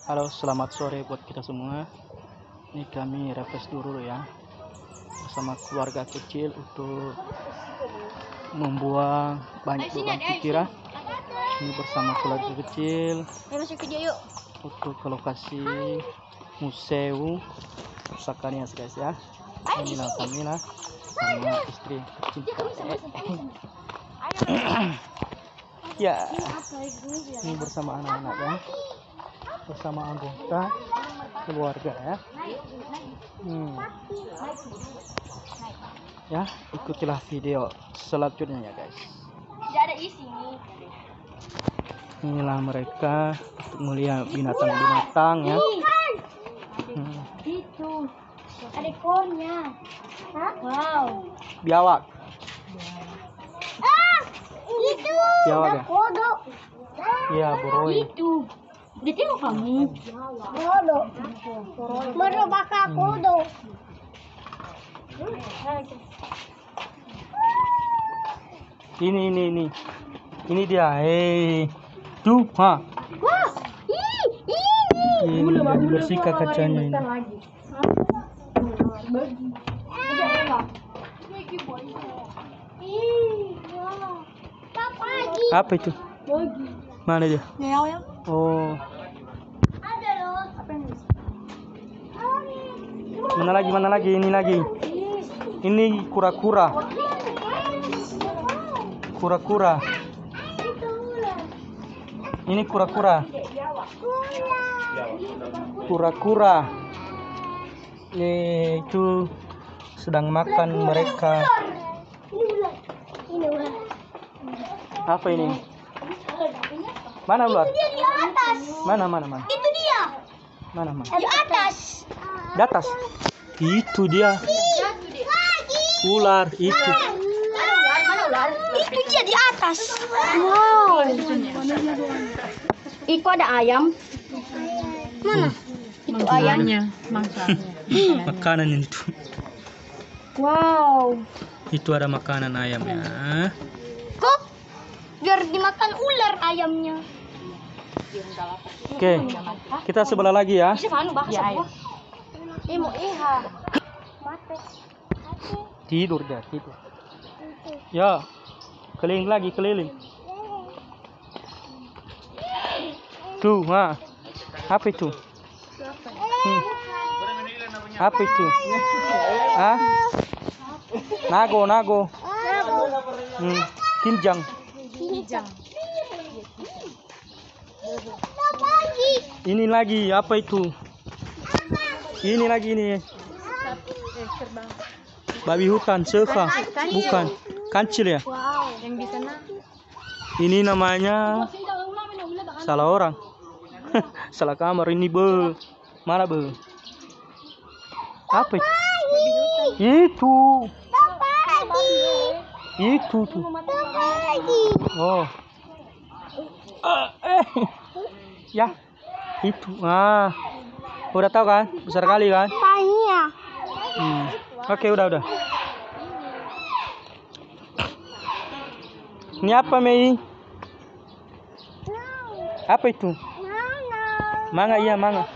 Halo, selamat sore buat kita semua. Ini kami refresh dulu ya bersama keluarga kecil untuk membuang banyak beban pikiran. Ini bersama keluarga kecil untuk ke lokasi museum Pusakanya guys ya. Inilah kami lah sama istri tercinta. Ya, ini bersama anak-anak ya, bersama anggota keluarga ya. Ya, ikutilah video selanjutnya ya guys. Inilah mereka untuk melihat binatang-binatang ya. Itu ada ekornya. Wow. Biawak. Itu. Biawak ya? Kodok. Iya, boroi. Itu. Dia tengok kamu. Kodok. Baru bakal kodok. Ini dia. Tuh, ha. Wah, ini. Ini udah dibersihkan kacanya ini. Apa itu? Mana dia? Oh. Mana lagi? Ini lagi. Ini kura-kura. Kura-kura. Ini kura-kura. Kura-kura. Itu sedang makan mereka. Apa ini? Mana ular? Dia di atas. Mana? Itu dia. Mana? Di atas. Di atas. Itu dia. Ular itu. Mana ular? Itu dia di atas. Wow. Itu ada ayam. Mana? Itu ayamnya. Makanan itu. Wow. Itu ada makanan ayam ya. Kok biar dimakan ular ayamnya. Oke, kita sebelah lagi ya. Tidur dia, tidur. Ya, keliling. Tuh, ha. Apa itu? Apa itu? Hah? Nago. Kinjang. Ini lagi, apa itu? Ini lagi ini. Babi hutan, seka. Bukan. Kancil ya? Yang di sana. Ini namanya salah orang. Salah kamar ini, be. Mana, be? Apa itu? Itu tuh. Oh. Ya. Itu. Udah tahu kan? Besar kali kan? Tanya. Oke, udah. Ini apa, Mei? Apa itu? Manga, iya, manga.